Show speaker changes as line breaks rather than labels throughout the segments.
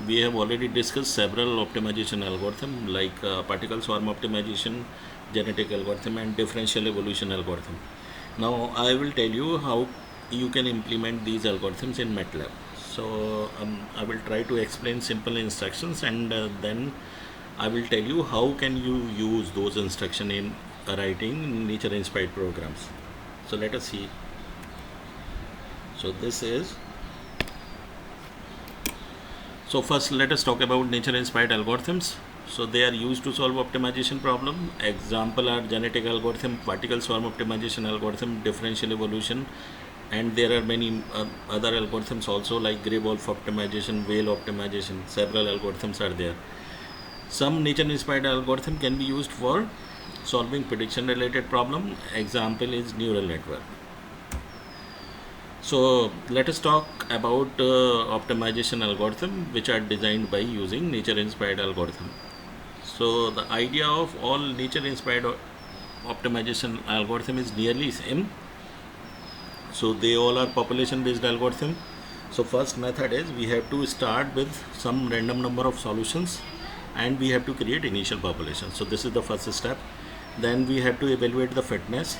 we have already discussed several optimization algorithm like particle swarm optimization, genetic algorithm, and differential evolution algorithm. Now I will tell you how you can implement these algorithms in MATLAB. So I will try to explain simple instructions, and then I will tell you how can you use those instructions in writing nature inspired programs. So let us see. So this is, so first let us talk about nature inspired algorithms. So they are used to solve optimization problem. Example are genetic algorithm, particle swarm optimization algorithm, differential evolution, and there are many other algorithms also like gray wolf optimization, whale optimization. Several algorithms are there. Some nature inspired algorithm can be used for solving prediction related problem. Example is neural network. So let us talk about optimization algorithm which are designed by using nature inspired algorithm. So the idea of all nature inspired optimization algorithm is nearly same. So they all are population based algorithm. So first method is we have to start with some random number of solutions and we have to create initial population. So this is the first step. Then we have to evaluate the fitness.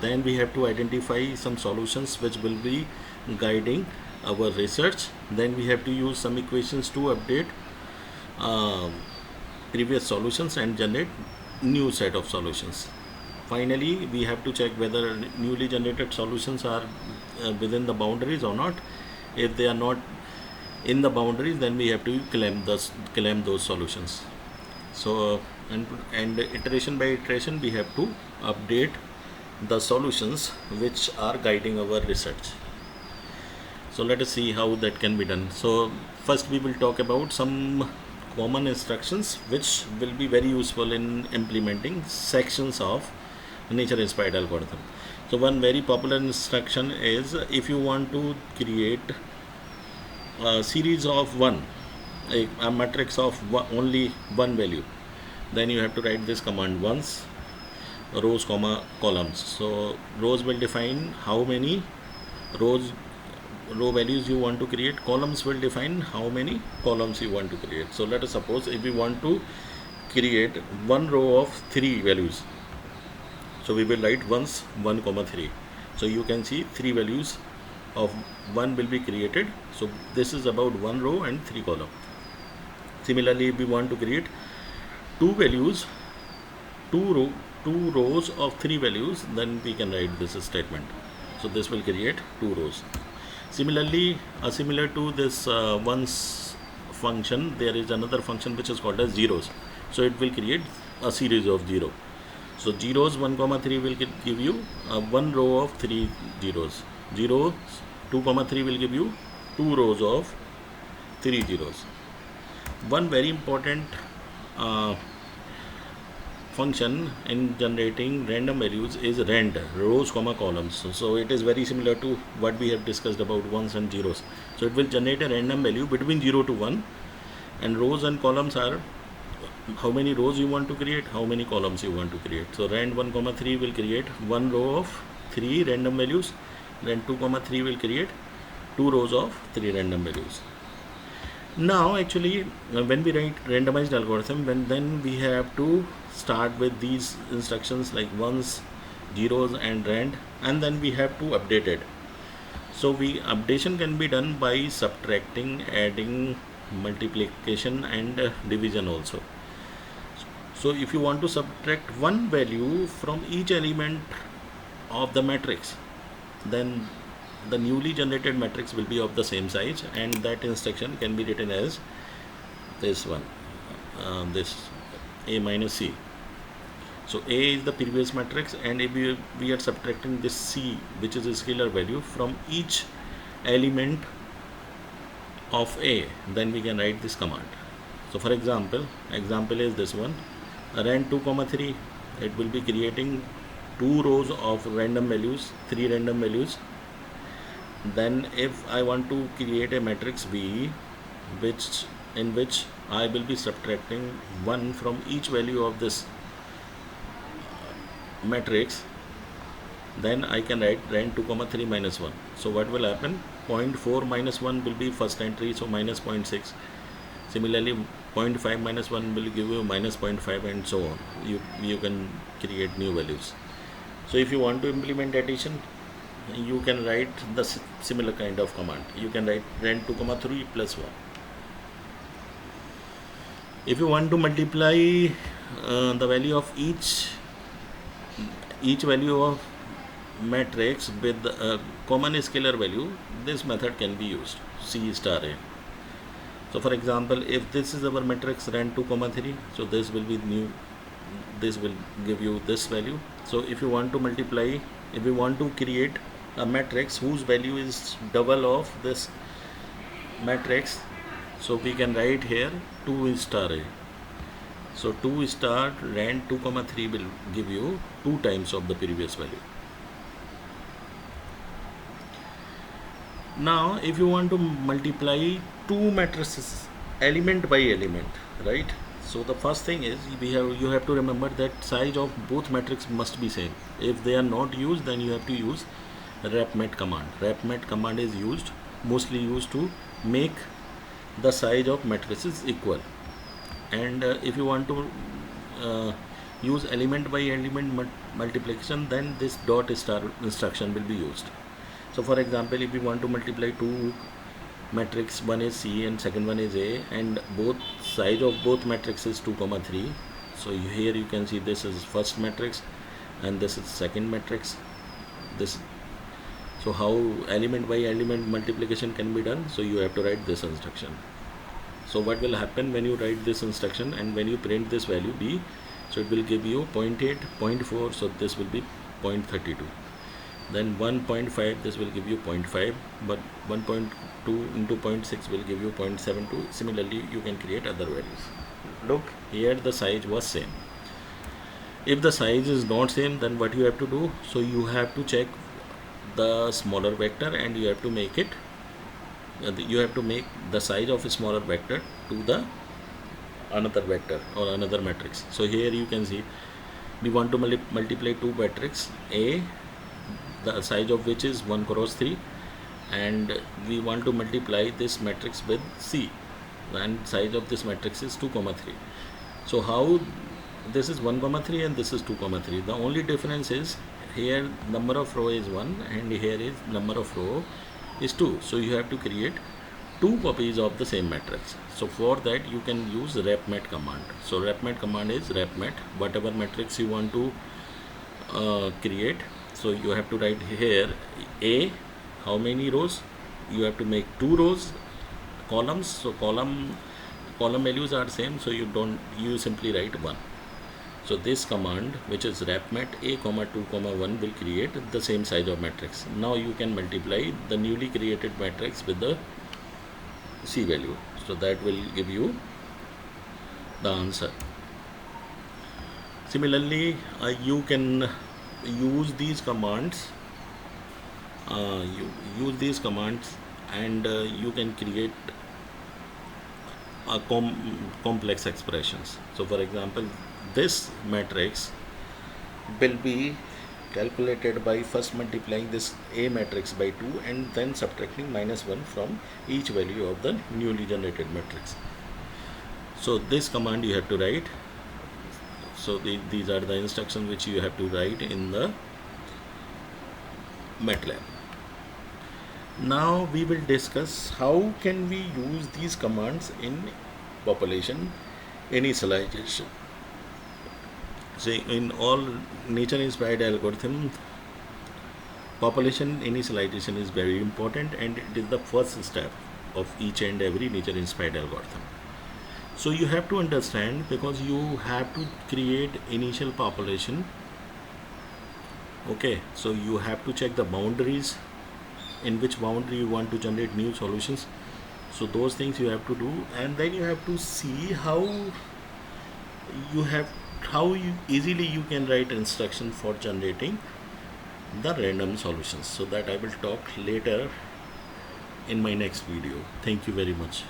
Then we have to identify some solutions which will be guiding our research. Then we have to use some equations to update previous solutions and generate new set of solutions. Finally, we have to check whether newly generated solutions are within the boundaries or not. If they are not in the boundaries, then we have to claim those solutions. So and iteration by iteration we have to update the solutions which are guiding our research. So let us see how that can be done. So first we will talk about some common instructions which will be very useful in implementing sections of nature inspired algorithm. So one very popular instruction is if you want to create a series of a matrix of only one value, then you have to write this command once rows comma columns. So rows will define how many row values you want to create, columns will define how many columns you want to create. So let us suppose if we want to create one row of 3 values, so we will write once 1 comma 3. So you can see 3 values of 1 will be created. So this is about 1 row and 3 columns. Similarly, if we want to create 2 values, 2 rows of 3 values, then we can write this statement. So this will create 2 rows. Similarly, similar to this once function, there is another function which is called as zeros. So it will create a series of 0. So zeros 1 comma 3 will give you one row of 3 zeros. Zeros 2 comma 3 will give you 2 rows of 3 zeros. One very important function in generating random values is rand, rows comma columns. So it is very similar to what we have discussed about ones and zeros. So it will generate a random value between 0 to 1, and rows and columns are how many rows you want to create, how many columns you want to create. So rand 1 comma 3 will create one row of 3 random values, rand 2 comma 3 will create 2 rows of 3 random values. Now actually when we write randomized algorithm, then we have to start with these instructions like ones, zeros and rand, and then we have to update it. So updation can be done by subtracting, adding, multiplication and division also. So if you want to subtract one value from each element of the matrix, then the newly generated matrix will be of the same size, and that instruction can be written as this one, this a minus c. So a is the previous matrix, and if we are subtracting this c, which is a scalar value, from each element of a, then we can write this command. So for example is this one, rand 2 comma 3, it will be creating 2 rows of random values, 3 random values. Then if I want to create a matrix V, in which I will be subtracting 1 from each value of this matrix, then I can write rand 2 comma 3 minus 1. So what will happen? 0.4 minus 1 will be first entry, so minus 0.6. Similarly, 0.5 minus 1 will give you minus 0.5 and so on. You can create new values. So if you want to implement addition, you can write the similar kind of command. You can write rend 2,3 plus 1. If you want to multiply the value of each value of matrix with a common scalar value, this method can be used, C star A. So for example, if this is our matrix rend 2,3, so this will be new, this will give you this value. So if you want to multiply, if you want to create a matrix whose value is double of this matrix, so we can write here 2 star A. So 2 star rend 2,3 will give you 2 times of the previous value. Now if you want to multiply two matrices element by element, right? So the first thing is you have to remember that size of both matrix must be same. If they are not used, then you have to use repmat command. Repmat command is mostly used to make the size of matrices equal. And if you want to use element by element multiplication, then this dot star instruction will be used. So for example, if you want to multiply two matrix, one is C and second one is A, and both size of both matrices 2,3. So here you can see this is first matrix and this is second matrix. So how element by element multiplication can be done? So you have to write this instruction. So what will happen when you write this instruction and when you print this value B? So it will give you 0.8, 0.4, so this will be 0.32. Then 1.5, this will give you 0.5, but 1.2 into 0.6 will give you 0.72. Similarly, you can create other values. Look, here the size was same. If the size is not same, then what you have to do? So you have to check the smaller vector and you have to make it, you have to make the size of a smaller vector to the another vector or another matrix. So here you can see we want to multiply two matrix A, the size of which is 1 cross 3, and we want to multiply this matrix with C, and size of this matrix is 2,3. So how this is 1,3 and this is 2,3. The only difference is here number of row is 1 and here is number of row is 2. So you have to create two copies of the same matrix. So for that you can use repmat command. So repmat command is repmat whatever matrix you want to create. So you have to write here A, how many rows? You have to make 2 rows, columns. So column values are same, so you simply write 1. So this command, which is repmat A, 2, 1, will create the same size of matrix. Now you can multiply the newly created matrix with the C value. So that will give you the answer. Similarly, you can use these commands. You use these commands and you can create a complex expressions. So for example, this matrix will be calculated by first multiplying this A matrix by 2 and then subtracting -1 from each value of the newly generated matrix. So this command you have to write. So these are the instructions which you have to write in the MATLAB. Now we will discuss how can we use these commands in population initialization. So in all nature inspired algorithm, population initialization is very important and it is the first step of each and every nature inspired algorithm. So you have to understand, because you have to create initial population. Okay, so you have to check the boundaries, in which boundary you want to generate new solutions. So those things you have to do, and then you have to see how easily you can write instruction for generating the random solutions. So that I will talk later in my next video. Thank you very much.